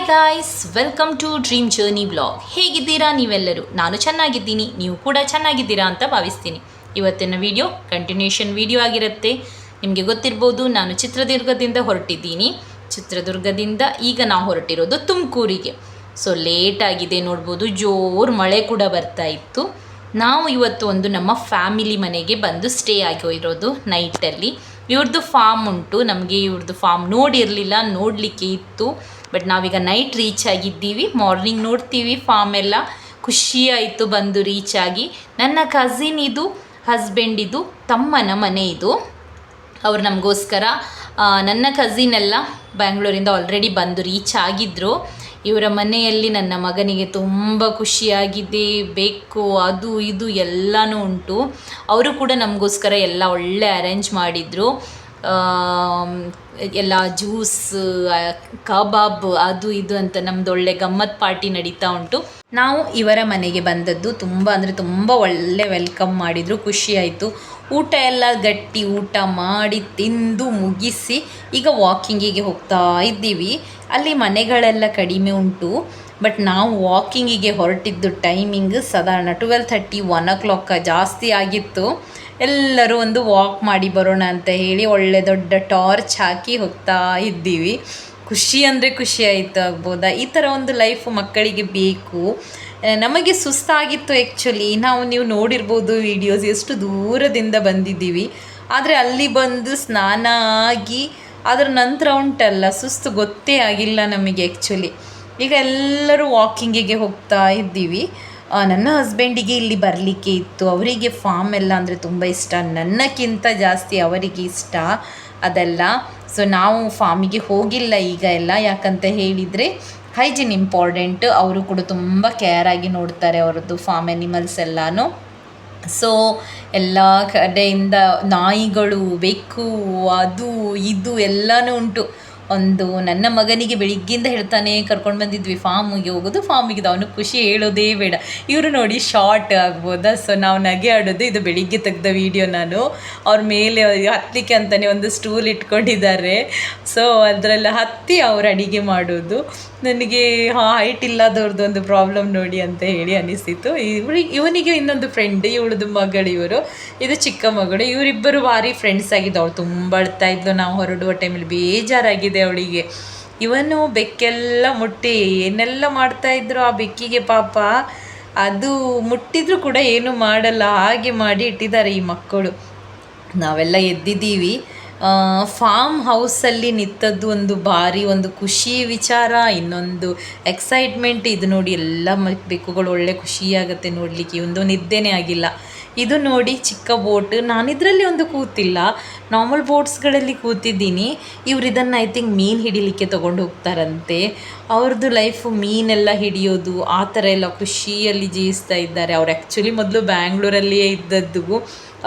Guys, welcome to dream journey blog. ಹೇಗಿದ್ದೀರಾ ನೀವೆಲ್ಲರೂ? ನಾನು ಚೆನ್ನಾಗಿದ್ದೀನಿ, ನೀವು ಕೂಡ ಚೆನ್ನಾಗಿದ್ದೀರಾ ಅಂತ ಭಾವಿಸ್ತೀನಿ. ಇವತ್ತಿನ ವಿಡಿಯೋ ಕಂಟಿನ್ಯೂಷನ್ ವಿಡಿಯೋ ಆಗಿರುತ್ತೆ. ನಿಮಗೆ ಗೊತ್ತಿರ್ಬೋದು, ನಾನು ಚಿತ್ರದುರ್ಗದಿಂದ ಹೊರಟಿದ್ದೀನಿ. ಚಿತ್ರದುರ್ಗದಿಂದ ಈಗ ನಾವು ಹೊರಟಿರೋದು ತುಮಕೂರಿಗೆ. ಸೊ ಲೇಟಾಗಿದೆ ನೋಡ್ಬೋದು, ಜೋರು ಮಳೆ ಕೂಡ ಬರ್ತಾ ಇತ್ತು. ನಾವು ಇವತ್ತು ಒಂದು ನಮ್ಮ ಫ್ಯಾಮಿಲಿ ಮನೆಗೆ ಬಂದು ಸ್ಟೇ ಆಗಿರೋದು ನೈಟಲ್ಲಿ. ಇವ್ರದ್ದು ಫಾರ್ಮ್ ಉಂಟು, ನಮಗೆ ಇವ್ರದ್ದು ಫಾರ್ಮ್ ನೋಡಿರಲಿಲ್ಲ, ನೋಡಲಿಕ್ಕೆ ಇತ್ತು. ಬಟ್ ನಾವೀಗ ನೈಟ್ ರೀಚ್ ಆಗಿದ್ದೀವಿ. ಮಾರ್ನಿಂಗ್ ನೋಡ್ತೀವಿ ಫಾರ್ಮ್ ಎಲ್ಲ. ಖುಷಿ ಆಯಿತು ಬಂದು ರೀಚ್ ಆಗಿ. ನನ್ನ ಕಸಿನ್ ಇದು, ಹಸ್ಬೆಂಡ್ ಇದು, ತಮ್ಮನ ಮನೆ ಇದು. ಅವ್ರು ನಮಗೋಸ್ಕರ, ನನ್ನ ಕಸಿನ್ ಎಲ್ಲ ಬ್ಯಾಂಗ್ಳೂರಿಂದ ಆಲ್ರೆಡಿ ಬಂದು ರೀಚ್ ಆಗಿದ್ದರು. ಇವರ ಮನೆಯಲ್ಲಿ ನನ್ನ ಮಗನಿಗೆ ತುಂಬ ಖುಷಿಯಾಗಿದೆ, ಬೇಕು ಅದು ಇದು ಎಲ್ಲನೂ ಉಂಟು. ಅವರು ಕೂಡ ನಮಗೋಸ್ಕರ ಎಲ್ಲ ಒಳ್ಳೆ ಅರೇಂಜ್ ಮಾಡಿದರು. ಎಲ್ಲ ಜ್ಯೂಸ್, ಕಬಾಬ್ ಅದು ಇದು ಅಂತ ನಮ್ಮದು ಒಳ್ಳೆ ಗಮ್ಮತ್ ಪಾರ್ಟಿ ನಡೀತಾ ಉಂಟು. ನಾವು ಇವರ ಮನೆಗೆ ಬಂದದ್ದು ತುಂಬ ಅಂದರೆ ತುಂಬ ಒಳ್ಳೆ ವೆಲ್ಕಮ್ ಮಾಡಿದರು, ಖುಷಿಯಾಯಿತು. ಊಟ ಎಲ್ಲ ಗಟ್ಟಿ ಊಟ ಮಾಡಿ ತಿಂದು ಮುಗಿಸಿ ಈಗ ವಾಕಿಂಗಿಗೆ ಹೋಗ್ತಾ ಇದ್ದೀವಿ. ಅಲ್ಲಿ ಮನೆಗಳೆಲ್ಲ ಕಡಿಮೆ ಉಂಟು, ಬಟ್ ನಾವು ವಾಕಿಂಗಿಗೆ ಹೊರಟಿದ್ದು ಟೈಮಿಂಗ್ ಸಾಧಾರಣ 12:30, 1 o'clock ಜಾಸ್ತಿ ಆಗಿತ್ತು. ಎಲ್ಲರೂ ಒಂದು ವಾಕ್ ಮಾಡಿ ಬರೋಣ ಅಂತ ಹೇಳಿ ಒಳ್ಳೆ ದೊಡ್ಡ ಟಾರ್ಚ್ ಹಾಕಿ ಹೋಗ್ತಾ ಇದ್ದೀವಿ. ಖುಷಿ ಅಂದರೆ ಖುಷಿ ಆಯಿತು ಆಗ್ಬೋದಾ. ಈ ಥರ ಒಂದು ಲೈಫ್ ಮಕ್ಕಳಿಗೆ ಬೇಕು. ನಮಗೆ ಸುಸ್ತಾಗಿತ್ತು ಆ್ಯಕ್ಚುಲಿ. ನೀವು ನೋಡಿರ್ಬೋದು ವೀಡಿಯೋಸ್, ಎಷ್ಟು ದೂರದಿಂದ ಬಂದಿದ್ದೀವಿ. ಆದರೆ ಅಲ್ಲಿ ಬಂದು ಸ್ನಾನ ಆಗಿ ಅದರ ನಂತರ ಉಂಟಲ್ಲ ಸುಸ್ತು ಗೊತ್ತೇ ಆಗಿಲ್ಲ ನಮಗೆ ಆ್ಯಕ್ಚುಲಿ. ಈಗ ಎಲ್ಲರೂ ವಾಕಿಂಗಿಗೆ ಹೋಗ್ತಾ ಇದ್ದೀವಿ. ನನ್ನ ಹಸ್ಬೆಂಡಿಗೆ ಇಲ್ಲಿ ಬರಲಿಕ್ಕೆ ಇತ್ತು. ಅವರಿಗೆ ಫಾರ್ಮ್ ಎಲ್ಲ ಅಂದರೆ ತುಂಬ ಇಷ್ಟ, ನನ್ನಕ್ಕಿಂತ ಜಾಸ್ತಿ ಅವರಿಗೆ ಇಷ್ಟ ಅದೆಲ್ಲ. ಸೊ ನಾವು ಫಾರ್ಮಿಗೆ ಹೋಗಿಲ್ಲ ಈಗ ಎಲ್ಲ, ಯಾಕಂತ ಹೇಳಿದರೆ ಹೈಜಿನ್ ಇಂಪಾರ್ಟೆಂಟ್. ಅವರು ಕೂಡ ತುಂಬ ಕೇರಾಗಿ ನೋಡ್ತಾರೆ ಅವರದ್ದು ಫಾರ್ಮ್ ಎನಿಮಲ್ಸ್ ಎಲ್ಲನೂ. ಸೊ ಎಲ್ಲ ಕಡೆಯಿಂದ ನಾಯಿಗಳು, ಬೆಕ್ಕು, ಅದು ಇದು ಎಲ್ಲನೂ ಉಂಟು. ಒಂದು ನನ್ನ ಮಗನಿಗೆ ಬೆಳಿಗ್ಗೆಯಿಂದ ಹೇಳ್ತಾನೆ, ಕರ್ಕೊಂಡು ಬಂದಿದ್ವಿ ಫಾರ್ಮಿಗೆ ಹೋಗೋದು, ಫಾರ್ಮಿಗೆ ಅವನು ಖುಷಿ ಹೇಳೋದೇ ಬೇಡ. ಇವರು ನೋಡಿ ಶಾರ್ಟ್ ಆಗ್ಬೋದಾ. ಸೊ ನಾವು ನಗೆ ಆಡೋದು. ಇದು ಬೆಳಿಗ್ಗೆ ತೆಗೆದ ವೀಡಿಯೋ. ನಾನು ಅವ್ರ ಮೇಲೆ ಹತ್ತಲಿಕ್ಕೆ ಅಂತಲೇ ಒಂದು ಸ್ಟೂಲ್ ಇಟ್ಕೊಂಡಿದ್ದಾರೆ. ಸೊ ಅದರಲ್ಲಿ ಹತ್ತಿ ಅವ್ರು ಅಡಿಗೆ ಮಾಡೋದು. ನನಗೆ ಹೈಟ್ ಇಲ್ಲದವ್ರದ್ದು ಒಂದು ಪ್ರಾಬ್ಲಮ್ ನೋಡಿ ಅಂತ ಹೇಳಿ ಅನಿಸಿತು. ಇವನಿಗೆ ಇನ್ನೊಂದು ಫ್ರೆಂಡ್, ಇವಳದು ಮಗಳು, ಇದು ಚಿಕ್ಕ ಮಗಳು. ಇವರಿಬ್ಬರು ಭಾರಿ ಫ್ರೆಂಡ್ಸ್ ಆಗಿದ್ದು. ಅವಳು ತುಂಬ ಅಳ್ತಾ ಇದ್ಲು ನಾವು ಹೊರಡುವ ಟೈಮಲ್ಲಿ, ಬೇಜಾರಾಗಿದೆ ಅವಳಿಗೆ. ಇವನು ಬೆಕ್ಕೆಲ್ಲ ಮುಟ್ಟಿ ಏನೆಲ್ಲ ಮಾಡ್ತಾಯಿದ್ರು ಆ ಬೆಕ್ಕಿಗೆ ಪಾಪ. ಅದು ಮುಟ್ಟಿದ್ರು ಕೂಡ ಏನು ಮಾಡಲ್ಲ, ಹಾಗೆ ಮಾಡಿ ಇಟ್ಟಿದ್ದಾರೆ ಈ ಮಕ್ಕಳು. ನಾವೆಲ್ಲ ಎದ್ದಿದ್ದೀವಿ. ಫಾರ್ಮ್ ಹೌಸಲ್ಲಿ ನಿಂತದ್ದು ಒಂದು ಭಾರಿ ಒಂದು ಖುಷಿ ವಿಚಾರ, ಇನ್ನೊಂದು ಎಕ್ಸೈಟ್ಮೆಂಟ್. ಇದು ನೋಡಿ ಎಲ್ಲ ಬೆಕ್ಕುಗಳು ಒಳ್ಳೆ ಖುಷಿಯಾಗುತ್ತೆ ನೋಡಲಿಕ್ಕೆ. ಒಂದು ನಿದ್ದೆನೇ ಆಗಿಲ್ಲ. ಇದು ನೋಡಿ ಚಿಕ್ಕ ಬೋಟ್. ನಾನಿದರಲ್ಲಿ ಒಂದು ಕೂತಿಲ್ಲ, ನಾರ್ಮಲ್ ಬೋಟ್ಸ್ಗಳಲ್ಲಿ ಕೂತಿದ್ದೀನಿ. ಇವ್ರು ಇದನ್ನು ಐ ಥಿಂಕ್ ಮೀನು ಹಿಡಿಲಿಕ್ಕೆ ತೊಗೊಂಡು ಹೋಗ್ತಾರಂತೆ. ಅವ್ರದ್ದು ಲೈಫು ಮೀನೆಲ್ಲ ಹಿಡಿಯೋದು ಆ ಥರ ಎಲ್ಲ ಖುಷಿಯಲ್ಲಿ ಜೀವಿಸ್ತಾ ಇದ್ದಾರೆ. ಅವ್ರು ಆ್ಯಕ್ಚುಲಿ ಮೊದಲು ಬ್ಯಾಂಗ್ಳೂರಲ್ಲಿಯೇ ಇದ್ದದ್ದು.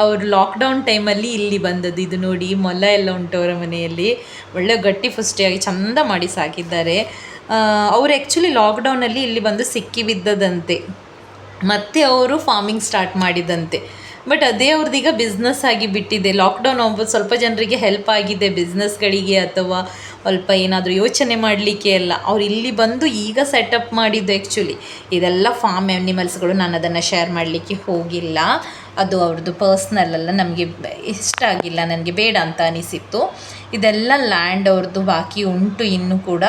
ಅವರು ಲಾಕ್ಡೌನ್ ಟೈಮಲ್ಲಿ ಇಲ್ಲಿ ಬಂದದ್ದು. ಇದು ನೋಡಿ ಮೊಲ ಎಲ್ಲ ಉಂಟು ಅವರ ಮನೆಯಲ್ಲಿ, ಒಳ್ಳೆ ಗಟ್ಟಿ ಪುಷ್ಟಿಯಾಗಿ ಚೆಂದ ಮಾಡಿ ಸಾಕಿದ್ದಾರೆ. ಅವರು ಆ್ಯಕ್ಚುಲಿ ಲಾಕ್ಡೌನಲ್ಲಿ ಇಲ್ಲಿ ಬಂದು ಸಿಕ್ಕಿ ಬಿದ್ದದಂತೆ, ಮತ್ತೆ ಅವರು ಫಾರ್ಮಿಂಗ್ ಸ್ಟಾರ್ಟ್ ಮಾಡಿದಂತೆ. ಬಟ್ ಅದೇ ಅವ್ರದ್ದೀಗ ಬಿಸ್ನೆಸ್ ಆಗಿ ಬಿಟ್ಟಿದೆ. ಲಾಕ್ಡೌನ್ ಆಗ್ಬೋದು, ಸ್ವಲ್ಪ ಜನರಿಗೆ ಹೆಲ್ಪ್ ಆಗಿದೆ ಬಿಸ್ನೆಸ್ಗಳಿಗೆ, ಅಥವಾ ಸ್ವಲ್ಪ ಏನಾದರೂ ಯೋಚನೆ ಮಾಡಲಿಕ್ಕೆ ಎಲ್ಲ. ಅವ್ರು ಇಲ್ಲಿ ಬಂದು ಈಗ ಸೆಟಪ್ ಮಾಡಿದ್ದು ಆ್ಯಕ್ಚುಲಿ. ಇದೆಲ್ಲ ಫಾರ್ಮ್ ಆ್ಯನಿಮಲ್ಸ್ಗಳು. ನಾನು ಅದನ್ನು ಶೇರ್ ಮಾಡಲಿಕ್ಕೆ ಹೋಗಿಲ್ಲ, ಅದು ಅವ್ರದ್ದು ಪರ್ಸ್ನಲ್ ಅಲ್ಲ, ನಮಗೆ ಇಷ್ಟ ಆಗಿಲ್ಲ, ನನಗೆ ಬೇಡ ಅಂತ ಅನಿಸಿತ್ತು. ಇದೆಲ್ಲ ಲ್ಯಾಂಡ್ ಅವ್ರದ್ದು ಬಾಕಿ ಉಂಟು ಇನ್ನೂ ಕೂಡ.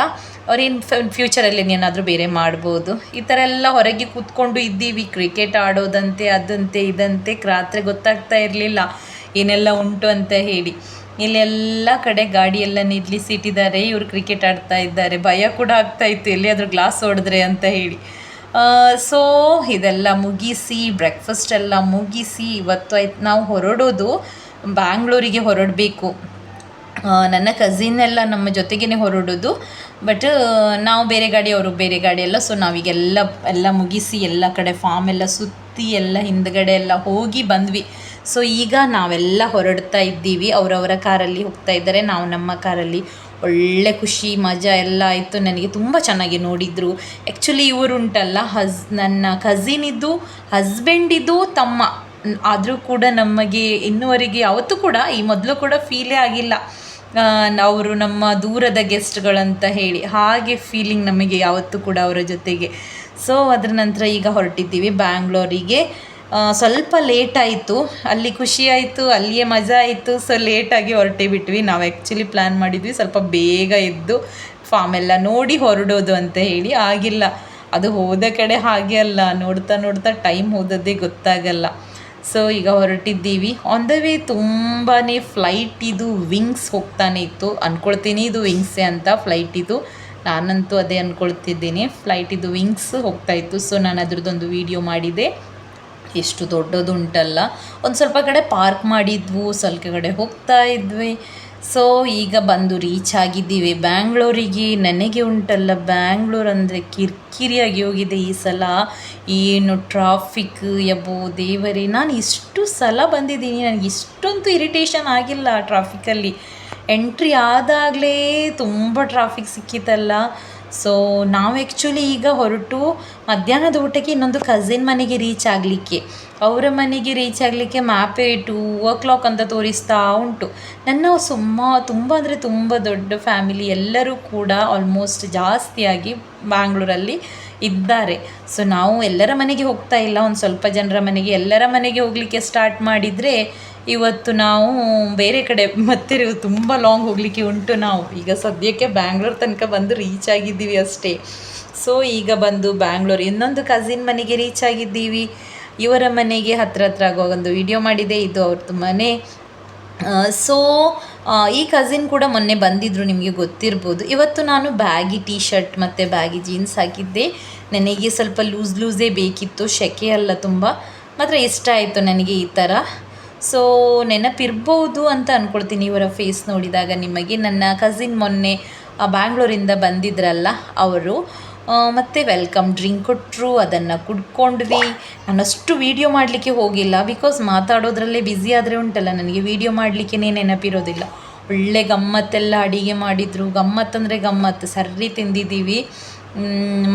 ಅವ್ರೇನು ಫ್ಯೂಚರಲ್ಲಿ ಏನಾದರೂ ಬೇರೆ ಮಾಡ್ಬೋದು. ಈ ಥರ ಎಲ್ಲ ಹೊರಗೆ ಕೂತ್ಕೊಂಡು ಇದ್ದೀವಿ. ಕ್ರಿಕೆಟ್ ಆಡೋದಂತೆ, ಅದಂತೆ ಇದಂತೆ. ರಾತ್ರಿ ಗೊತ್ತಾಗ್ತಾ ಇರಲಿಲ್ಲ ಏನೆಲ್ಲ ಉಂಟು ಅಂತ ಹೇಳಿ. ಇಲ್ಲೆಲ್ಲ ಕಡೆ ಗಾಡಿಯೆಲ್ಲ ನಿಲ್ಲಿಸಿಟ್ಟಿದ್ದಾರೆ. ಇವರು ಕ್ರಿಕೆಟ್ ಆಡ್ತಾ ಇದ್ದಾರೆ. ಭಯ ಕೂಡ ಆಗ್ತಾಯಿತ್ತು ಎಲ್ಲಿಯಾದರೂ ಗ್ಲಾಸ್ ಹೊಡೆದ್ರೆ ಅಂತ ಹೇಳಿ. ಸೊ ಇದೆಲ್ಲ ಮುಗಿಸಿ, ಬ್ರೇಕ್ಫಾಸ್ಟ್ ಎಲ್ಲ ಮುಗಿಸಿ ಇವತ್ತು ನಾವು ಹೊರಡೋದು ಬ್ಯಾಂಗ್ಳೂರಿಗೆ ಹೊರಡಬೇಕು. ನನ್ನ ಕಸಿನ್ ಎಲ್ಲ ನಮ್ಮ ಜೊತೆಗೇ ಹೊರಡೋದು. ಬಟ್ ನಾವು ಬೇರೆ ಗಾಡಿ, ಅವರು ಬೇರೆ ಗಾಡಿ ಎಲ್ಲ. ಸೊ ನಾವೀಗೆಲ್ಲ ಮುಗಿಸಿ ಎಲ್ಲ ಕಡೆ ಫಾರ್ಮ್ ಎಲ್ಲ ಸುತ್ತಿ ಎಲ್ಲ ಹಿಂದ್ಗಡೆ ಎಲ್ಲ ಹೋಗಿ ಬಂದ್ವಿ. ಸೊ ಈಗ ನಾವೆಲ್ಲ ಹೊರಡ್ತಾ ಇದ್ದೀವಿ. ಅವರವರ ಕಾರಲ್ಲಿ ಹೋಗ್ತಾ ಇದ್ದಾರೆ, ನಾವು ನಮ್ಮ ಕಾರಲ್ಲಿ. ಒಳ್ಳೆ ಖುಷಿ ಮಜಾ ಎಲ್ಲ ಆಯಿತು. ನನಗೆ ತುಂಬ ಚೆನ್ನಾಗಿ ನೋಡಿದರು. ಆ್ಯಕ್ಚುಲಿ ಇವರುಂಟಲ್ಲ, ನನ್ನ ಕಸಿನಿದ್ದು ಹಸ್ಬೆಂಡಿದ್ದು ತಮ್ಮ. ಆದರೂ ಕೂಡ ನಮಗೆ ಇನ್ನುವರೆಗೆ ಯಾವತ್ತೂ ಕೂಡ ಈ ಮೊದಲು ಕೂಡ ಫೀಲೇ ಆಗಿಲ್ಲ ಅವರು ನಮ್ಮ ದೂರದ ಗೆಸ್ಟ್ಗಳಂತ ಹೇಳಿ ಹಾಗೆ ಫೀಲಿಂಗ್ ನಮಗೆ ಯಾವತ್ತೂ ಕೂಡ ಅವರ ಜೊತೆಗೆ. ಸೊ ಅದರ ನಂತರ ಈಗ ಹೊರಟಿದ್ದೀವಿ ಬ್ಯಾಂಗ್ಳೂರಿಗೆ. ಸ್ವಲ್ಪ ಲೇಟ್ ಆಯಿತು, ಅಲ್ಲಿ ಖುಷಿ ಆಯಿತು, ಅಲ್ಲಿಯೇ ಮಜಾ ಆಯಿತು. ಸೊ ಲೇಟಾಗಿ ಹೊರಟೇ ಬಿಟ್ವಿ. ನಾವು ಆ್ಯಕ್ಚುಲಿ ಪ್ಲ್ಯಾನ್ ಮಾಡಿದ್ವಿ ಸ್ವಲ್ಪ ಬೇಗ ಎದ್ದು ಫಾರ್ಮ್ ಎಲ್ಲ ನೋಡಿ ಹೊರಡೋದು ಅಂತ ಹೇಳಿ. ಆಗಿಲ್ಲ, ಅದು ಹೋದ ಕಡೆ ಹಾಗೆ ಅಲ್ಲ, ನೋಡ್ತಾ ನೋಡ್ತಾ ಟೈಮ್ ಹೋದದ್ದೇ ಗೊತ್ತಾಗಲ್ಲ. ಸೊ ಈಗ ಹೊರಟಿದ್ದೀವಿ. ಆನ್ ದ ವೇ ತುಂಬಾ ಫ್ಲೈಟ್ ಇದು ವಿಂಗ್ಸ್ ಹೋಗ್ತಾನೆ ಇತ್ತು. ಅಂದ್ಕೊಳ್ತೀನಿ ಇದು ವಿಂಗ್ಸೇ ಅಂತ ಫ್ಲೈಟ್ ಇದು. ನಾನಂತೂ ಅದೇ ಅಂದ್ಕೊಳ್ತಿದ್ದೀನಿ, ಫ್ಲೈಟ್ ಇದು ವಿಂಗ್ಸ್ ಹೋಗ್ತಾಯಿತ್ತು. ಸೊ ನಾನು ಅದ್ರದ್ದೊಂದು ವೀಡಿಯೋ ಮಾಡಿದೆ. ಎಷ್ಟು ದೊಡ್ಡದು ಉಂಟಲ್ಲ. ಒಂದು ಸ್ವಲ್ಪ ಕಡೆ ಪಾರ್ಕ್ ಮಾಡಿದ್ವು, ಸ್ವಲ್ಪ ಕಡೆ ಹೋಗ್ತಾ ಇದ್ವಿ. ಸೊ ಈಗ ಬಂದು ರೀಚ್ ಆಗಿದ್ದೀವಿ ಬ್ಯಾಂಗ್ಳೂರಿಗೆ. ನನಗೆ ಉಂಟಲ್ಲ ಬ್ಯಾಂಗ್ಳೂರು ಅಂದರೆ ಕಿರಿಕಿರಿಯಾಗಿ ಹೋಗಿದೆ ಈ ಸಲ. ಏನು ಟ್ರಾಫಿಕ್ ಯಬ್ಬೋ ದೇವರೇ. ನಾನು ಇಷ್ಟು ಸಲ ಬಂದಿದ್ದೀನಿ, ನನಗೆ ಇಷ್ಟೊಂದು ಇರಿಟೇಷನ್ ಆಗಿಲ್ಲ ಟ್ರಾಫಿಕಲ್ಲಿ. ಎಂಟ್ರಿ ಆದಾಗಲೇ ತುಂಬ ಟ್ರಾಫಿಕ್ ಸಿಕ್ಕಿತ್ತಲ್ಲ. ಸೊ ನಾವು ಆ್ಯಕ್ಚುಲಿ ಈಗ ಹೊರಟು ಮಧ್ಯಾಹ್ನದ ಊಟಕ್ಕೆ ಇನ್ನೊಂದು ಕಸಿನ್ ಮನೆಗೆ ರೀಚ್ ಆಗಲಿಕ್ಕೆ. ಅವರ ಮನೆಗೆ ರೀಚ್ ಆಗಲಿಕ್ಕೆ ಮ್ಯಾಪೇ 2:00 ಅಂತ ತೋರಿಸ್ತಾ ಉಂಟು. ನನ್ನ ತುಂಬ ಅಂದರೆ ತುಂಬ ದೊಡ್ಡ ಫ್ಯಾಮಿಲಿ, ಎಲ್ಲರೂ ಕೂಡ ಆಲ್ಮೋಸ್ಟ್ ಜಾಸ್ತಿಯಾಗಿ ಬ್ಯಾಂಗ್ಳೂರಲ್ಲಿ ಇದ್ದಾರೆ. ಸೊ ನಾವು ಎಲ್ಲರ ಮನೆಗೆ ಹೋಗ್ತಾ ಇಲ್ಲ, ಒಂದು ಸ್ವಲ್ಪ ಜನರ ಮನೆಗೆ, ಎಲ್ಲರ ಮನೆಗೆ ಹೋಗಲಿಕ್ಕೆ ಸ್ಟಾರ್ಟ್ ಮಾಡಿದರೆ ಇವತ್ತು ನಾವು ಬೇರೆ ಕಡೆ ಮತ್ತೆ ತುಂಬ ಲಾಂಗ್ ಹೋಗಲಿಕ್ಕೆ ಉಂಟು. ನಾವು ಈಗ ಸದ್ಯಕ್ಕೆ ಬ್ಯಾಂಗ್ಳೂರ್ ತನಕ ಬಂದು ರೀಚ್ ಆಗಿದ್ದೀವಿ ಅಷ್ಟೇ. ಸೊ ಈಗ ಬಂದು ಬ್ಯಾಂಗ್ಳೂರು ಇನ್ನೊಂದು ಕಸಿನ್ ಮನೆಗೆ ರೀಚ್ ಆಗಿದ್ದೀವಿ. ಇವರ ಮನೆಗೆ ಹತ್ರ ಆಗುವಾಗ ಒಂದು ವಿಡಿಯೋ ಮಾಡಿದೆ, ಇದು ಅವ್ರದ್ದು ಮನೆ. ಸೊ ಈ ಕಸಿನ್ ಕೂಡ ಮೊನ್ನೆ ಬಂದಿದ್ದರು, ನಿಮಗೆ ಗೊತ್ತಿರ್ಬೋದು. ಇವತ್ತು ನಾನು ಬ್ಯಾಗಿ ಟೀ ಶರ್ಟ್ ಮತ್ತು ಬ್ಯಾಗಿ ಜೀನ್ಸ್ ಹಾಕಿದ್ದೆ. ನನಗೆ ಸ್ವಲ್ಪ ಲೂಸೇ ಬೇಕಿತ್ತು, ಸೆಕೆ ಅಲ್ಲ ತುಂಬ, ಮಾತ್ರ ಇಷ್ಟ ಆಯಿತು ನನಗೆ ಈ ಥರ. ಸೊ ನೆನಪಿರ್ಬೋದು ಅಂತ ಅಂದ್ಕೊಳ್ತೀನಿ ಇವರ ಫೇಸ್ ನೋಡಿದಾಗ ನಿಮಗೆ. ನನ್ನ ಕಸಿನ್ ಮೊನ್ನೆ ಬ್ಯಾಂಗ್ಳೂರಿಂದ ಬಂದಿದ್ರಲ್ಲ ಅವರು, ಮತ್ತು ವೆಲ್ಕಮ್ ಡ್ರಿಂಕ್ ಕೊಟ್ಟರು, ಅದನ್ನು ಕುಡ್ಕೊಂಡ್ವಿ. ನಾನಷ್ಟು ವೀಡಿಯೋ ಮಾಡಲಿಕ್ಕೆ ಹೋಗಿಲ್ಲ, ಬಿಕಾಸ್ ಮಾತಾಡೋದ್ರಲ್ಲೇ ಬ್ಯುಸಿ ಆದರೆ ಉಂಟಲ್ಲ ನನಗೆ ವೀಡಿಯೋ ಮಾಡಲಿಕ್ಕೆ ನೆನಪಿರೋದಿಲ್ಲ. ಒಳ್ಳೆ ಗಮ್ಮತ್ತೆಲ್ಲ ಅಡಿಗೆ ಮಾಡಿದರು, ಗಮ್ಮತ್ತಂದರೆ ಗಮ್ಮತ್ತು, ಸರಿ ತಿಂದಿದ್ದೀವಿ.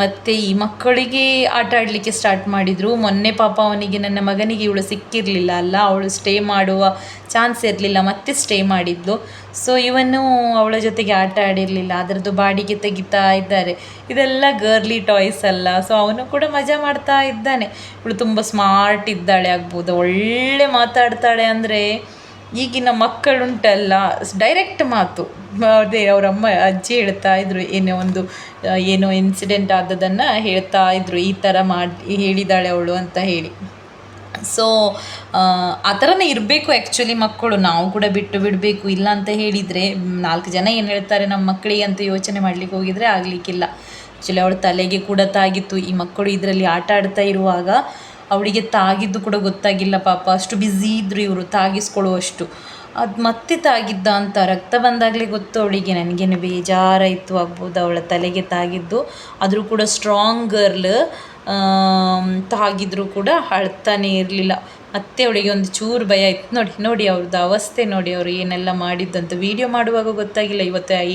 ಮತ್ತು ಈ ಮಕ್ಕಳಿಗೆ ಆಟ ಆಡಲಿಕ್ಕೆ ಸ್ಟಾರ್ಟ್ ಮಾಡಿದರು. ಮೊನ್ನೆ ಪಾಪ ಅವನಿಗೆ, ನನ್ನ ಮಗನಿಗೆ ಇವಳು ಸಿಕ್ಕಿರಲಿಲ್ಲ ಅಲ್ಲ, ಅವಳು ಸ್ಟೇ ಮಾಡುವ ಚಾನ್ಸ್ ಇರಲಿಲ್ಲ, ಮತ್ತೆ ಸ್ಟೇ ಮಾಡಿದ್ಲು. ಸೊ ಇವನು ಅವಳ ಜೊತೆಗೆ ಆಟ ಆಡಿರಲಿಲ್ಲ, ಅದರದ್ದು ಬಾಡಿಗೆ ತೆಗಿತಾ ಇದ್ದಾರೆ. ಇದೆಲ್ಲ ಗರ್ಲಿ ಟಾಯ್ಸ್ ಅಲ್ಲ. ಸೊ ಅವನು ಕೂಡ ಮಜಾ ಮಾಡ್ತಾ ಇದ್ದಾನೆ. ಇವಳು ತುಂಬ ಸ್ಮಾರ್ಟ್ ಇದ್ದಾಳೆ ಆಗ್ಬೋದು, ಒಳ್ಳೆ ಮಾತಾಡ್ತಾಳೆ. ಅಂದರೆ ಈಗಿನ ಮಕ್ಕಳುಂಟಲ್ಲ ಡೈರೆಕ್ಟ್ ಮಾತು. ಅದೇ ಅವರಮ್ಮ ಅಜ್ಜಿ ಹೇಳ್ತಾ ಇದ್ರು, ಏನೋ ಇನ್ಸಿಡೆಂಟ್ ಆದದನ್ನು ಹೇಳ್ತಾ ಇದ್ರು, ಈ ಥರ ಹೇಳಿದಾಳೆ ಅವಳು ಅಂತ ಹೇಳಿ. ಸೊ ಆ ಥರನೇ ಇರಬೇಕು ಆ್ಯಕ್ಚುಲಿ ಮಕ್ಕಳು. ನಾವು ಕೂಡ ಬಿಟ್ಟು ಬಿಡಬೇಕು, ಇಲ್ಲ ಅಂತ ಹೇಳಿದರೆ 4 ಜನ ಏನು ಹೇಳ್ತಾರೆ ನಮ್ಮ ಮಕ್ಕಳಿಗೆ ಅಂತ ಯೋಚನೆ ಮಾಡಲಿಕ್ಕೆ ಹೋಗಿದರೆ ಆಗಲಿಕ್ಕಿಲ್ಲ. ಆ್ಯಕ್ಚುಲಿ ಅವಳ ತಲೆಗೆ ಕೂಡ ತಾಗಿತ್ತು. ಈ ಮಕ್ಕಳು ಇದರಲ್ಲಿ ಆಟ ಆಡ್ತಾ ಇರುವಾಗ ಅವಳಿಗೆ ತಾಗಿದ್ದು ಕೂಡ ಗೊತ್ತಾಗಿಲ್ಲ ಪಾಪ, ಅಷ್ಟು ಬ್ಯುಸಿ ಇದ್ದರು ಇವರು ತಾಗಿಸ್ಕೊಳ್ಳುವಷ್ಟು. ಅದು ಮತ್ತೆ ತಾಗಿದ್ದ ಅಂತ ರಕ್ತ ಬಂದಾಗಲೇ ಗೊತ್ತು ಅವಳಿಗೆ. ನನಗೇನು ಬೇಜಾರಾಯಿತು ಆಗ್ಬೋದು ಅವಳ ತಲೆಗೆ ತಾಗಿದ್ದು. ಆದರೂ ಕೂಡ ಸ್ಟ್ರಾಂಗ್ ಗರ್ಲ್, ತಾಗಿದ್ರು ಕೂಡ ಅಳ್ತಾನೆ ಇರಲಿಲ್ಲ. ಮತ್ತೆ ಅವಳಿಗೆ ಒಂದು ಚೂರು ಭಯ ಆಯಿತು. ನೋಡಿ ಅವ್ರದ್ದು ಅವಸ್ಥೆ ನೋಡಿ, ಅವರು ಏನೆಲ್ಲ ಮಾಡಿದ್ದಂತ ವೀಡಿಯೋ ಮಾಡುವಾಗ ಗೊತ್ತಾಗಿಲ್ಲ,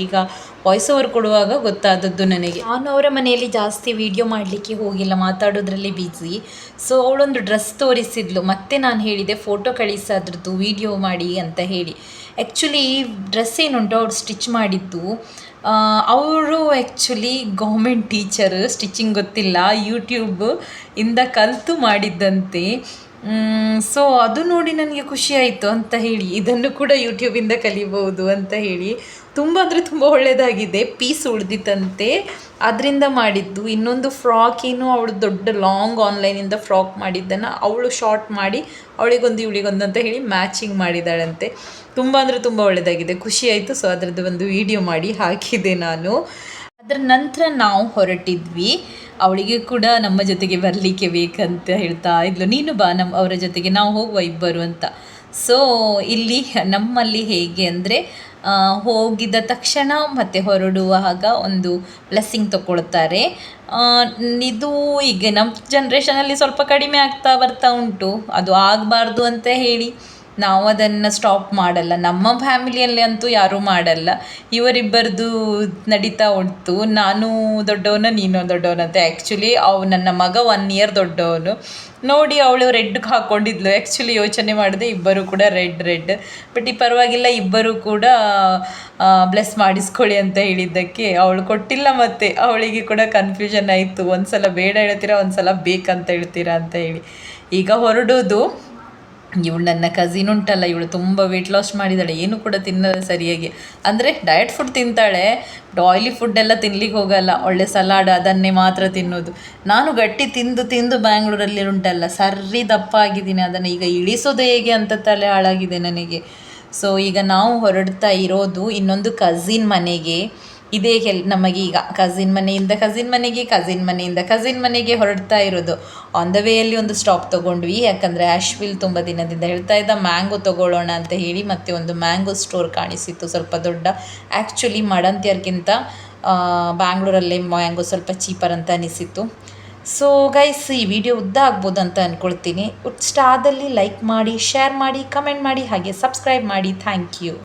ಈಗ ವಾಯ್ಸ್ ಓವರ್ ಕೊಡುವಾಗ ಗೊತ್ತಾದದ್ದು ನನಗೆ. ನಾನು ಅವರ ಮನೆಯಲ್ಲಿ ಜಾಸ್ತಿ ವೀಡಿಯೋ ಮಾಡಲಿಕ್ಕೆ ಹೋಗಿಲ್ಲ, ಮಾತಾಡೋದ್ರಲ್ಲಿ ಬ್ಯುಸಿ. ಸೊ ಅವಳೊಂದು ಡ್ರೆಸ್ ತೋರಿಸಿದ್ಲು, ಮತ್ತೆ ನಾನು ಹೇಳಿದೆ ಫೋಟೋ ಕಳಿಸಿ ಅದ್ರದ್ದು ವೀಡಿಯೋ ಮಾಡಿ ಅಂತ ಹೇಳಿ. ಆ್ಯಕ್ಚುಲಿ ಈ ಡ್ರೆಸ್ ಏನುಂಟು ಅವ್ರು ಸ್ಟಿಚ್ ಮಾಡಿದ್ದು. ಅವರು ಆ್ಯಕ್ಚುಲಿ ಗೌರ್ಮೆಂಟ್ ಟೀಚರ್, ಸ್ಟಿಚಿಂಗ್ ಗೊತ್ತಿಲ್ಲ, ಯೂಟ್ಯೂಬ್ ಇಂದ ಕಲಿತು ಮಾಡಿದ್ದಂತೆ. ಸೊ ಅದು ನೋಡಿ ನನಗೆ ಖುಷಿ ಆಯಿತು ಅಂತ ಹೇಳಿ, ಇದನ್ನು ಕೂಡ ಯೂಟ್ಯೂಬಿಂದ ಕಲಿಬೋದು ಅಂತ ಹೇಳಿ. ತುಂಬ ಅಂದರೆ ತುಂಬ ಒಳ್ಳೆಯದಾಗಿದೆ. ಪೀಸ್ ಉಳಿದಿತ್ತಂತೆ, ಅದರಿಂದ ಮಾಡಿದ್ದು. ಇನ್ನೊಂದು ಫ್ರಾಕ್ ಏನು ಅವಳು ದೊಡ್ಡ ಲಾಂಗ್ ಆನ್ಲೈನಿಂದ ಫ್ರಾಕ್ ಮಾಡಿದ್ದನ್ನು ಅವಳು ಶಾರ್ಟ್ ಮಾಡಿ ಅವಳಿಗೊಂದು ಇವಳಿಗೊಂದು ಅಂತ ಹೇಳಿ ಮ್ಯಾಚಿಂಗ್ ಮಾಡಿದ್ದಾಳಂತೆ. ತುಂಬ ಅಂದರೆ ತುಂಬ ಒಳ್ಳೆಯದಾಗಿದೆ, ಖುಷಿ ಆಯಿತು. ಸೊ ಅದರದ್ದು ಒಂದು ವಿಡಿಯೋ ಮಾಡಿ ಹಾಕಿದೆ ನಾನು. ಅದರ ನಂತರ ನಾವು ಹೊರಟಿದ್ವಿ. ಅವಳಿಗೆ ಕೂಡ ನಮ್ಮ ಜೊತೆಗೆ ಬರಲಿಕ್ಕೆ ಬೇಕಂತ ಹೇಳ್ತಾ ಇದ್ಲು, ನೀನು ಬಾ ಅವರ ಜೊತೆಗೆ, ನಾವು ಹೋಗುವ ಇಬ್ಬರು ಅಂತ. ಸೊ ಇಲ್ಲಿ ನಮ್ಮಲ್ಲಿ ಹೇಗೆ ಅಂದರೆ, ಹೋಗಿದ ತಕ್ಷಣ ಮತ್ತು ಹೊರಡುವಾಗ ಒಂದು ಬ್ಲೆಸ್ಸಿಂಗ್ ತಗೊಳ್ತಾರೆ. ಇದು ಈಗ ನಮ್ಮ ಜನ್ರೇಷನಲ್ಲಿ ಸ್ವಲ್ಪ ಕಡಿಮೆ ಆಗ್ತಾ ಬರ್ತಾ ಉಂಟು, ಅದು ಆಗಬಾರ್ದು ಅಂತ ಹೇಳಿ ನಾವು ಅದನ್ನು ಸ್ಟಾಪ್ ಮಾಡಲ್ಲ. ನಮ್ಮ ಫ್ಯಾಮಿಲಿಯಲ್ಲಿ ಅಂತೂ ಯಾರೂ ಮಾಡಲ್ಲ. ಇವರಿಬ್ಬರದು ನಡೀತಾ ಉಂಟು. ನಾನು ದೊಡ್ಡವನು, ನೀನು ದೊಡ್ಡವನಂತೆ. ಆ್ಯಕ್ಚುಲಿ ನನ್ನ ಮಗ 1 ಇಯರ್ ದೊಡ್ಡವನು. ನೋಡಿ ಅವಳು ರೆಡ್ ಹಾಕ್ಕೊಂಡಿದ್ಲು. ಆ್ಯಕ್ಚುಲಿ ಯೋಚನೆ ಮಾಡಿದೆ ಇಬ್ಬರು ಕೂಡ ರೆಡ್. ಬಟ್ ಈ ಪರವಾಗಿಲ್ಲ, ಇಬ್ಬರು ಕೂಡ ಬ್ಲೆಸ್ ಮಾಡಿಸ್ಕೊಳ್ಳಿ ಅಂತ ಹೇಳಿದ್ದಕ್ಕೆ ಅವಳು ಕೊಟ್ಟಿಲ್ಲ. ಮತ್ತು ಅವಳಿಗೆ ಕೂಡ ಕನ್ಫ್ಯೂಷನ್ ಆಯಿತು, ಒಂದು ಸಲ ಬೇಡ ಹೇಳ್ತೀರಾ, ಒಂದು ಸಲ ಬೇಕಂತ ಹೇಳ್ತೀರಾ ಅಂತ ಹೇಳಿ. ಈಗ ಹೊರಡೋದು. ಇವಳು ನನ್ನ ಕಸಿನ್ ಉಂಟಲ್ಲ, ಇವಳು ತುಂಬ ವೆಯ್ಟ್ ಲಾಸ್ ಮಾಡಿದ್ದಾಳೆ. ಏನು ಕೂಡ ತಿನ್ನಲ್ಲ ಸರಿಯಾಗಿ. ಅಂದರೆ ಡಯಟ್ ಫುಡ್ ತಿಂತಾಳೆ, ಆಯಿಲಿ ಫುಡ್ ಎಲ್ಲ ತಿನ್ಲಿಕ್ಕೆ ಹೋಗಲ್ಲ. ಒಳ್ಳೆ ಸಲಾಡ್ ಅದನ್ನೇ ಮಾತ್ರ ತಿನ್ನೋದು. ನಾನು ಗಟ್ಟಿ ತಿಂದು ಬ್ಯಾಂಗ್ಳೂರಲ್ಲಿ ಉಂಟಲ್ಲ ಸರಿ ದಪ್ಪ ಆಗಿದ್ದೀನಿ. ಅದನ್ನು ಈಗ ಇಳಿಸೋದು ಹೇಗೆ ಅಂತ ತಲೆ ಹಾಳಾಗಿದೆ ನನಗೆ. ಸೊ ಈಗ ನಾವು ಹೊರಡ್ತಾ ಇರೋದು ಇನ್ನೊಂದು ಕಸಿನ್ ಮನೆಗೆ. ಇದೇ ನಮಗೆ ಈಗ ಕಸಿನ್ ಮನೆಯಿಂದ ಕಸಿನ್ ಮನೆಗೆ ಹೊರಡ್ತಾ ಇರೋದು. ಆನ್ ದ ವೇಯಲ್ಲಿ ಒಂದು ಸ್ಟಾಪ್ ತೊಗೊಂಡ್ವಿ. ಯಾಕಂದರೆ ಆಶ್ವಿಲ್ ತುಂಬ ದಿನದಿಂದ ಹೇಳ್ತಾ ಇದ್ದ ಮ್ಯಾಂಗೋ ತೊಗೊಳ್ಳೋಣ ಅಂತ ಹೇಳಿ. ಮತ್ತು ಒಂದು ಮ್ಯಾಂಗೋ ಸ್ಟೋರ್ ಕಾಣಿಸಿತ್ತು ಸ್ವಲ್ಪ ದೊಡ್ಡ. ಆ್ಯಕ್ಚುಲಿ ಮಡಂತಿಯರ್ಗಿಂತ ಬ್ಯಾಂಗ್ಳೂರಲ್ಲೇ ಮ್ಯಾಂಗೋ ಸ್ವಲ್ಪ ಚೀಪರ್ ಅಂತ ಅನಿಸಿತ್ತು. ಸೊ ಗೈಸ್, ಈ ವಿಡಿಯೋ ಉದ್ದ ಆಗ್ಬೋದು ಅಂತ ಅಂದ್ಕೊಳ್ತೀನಿ. ಇಷ್ಟ ಆದಲ್ಲಿ ಲೈಕ್ ಮಾಡಿ, ಶೇರ್ ಮಾಡಿ, ಕಮೆಂಟ್ ಮಾಡಿ, ಹಾಗೆ ಸಬ್ಸ್ಕ್ರೈಬ್ ಮಾಡಿ. Thank you.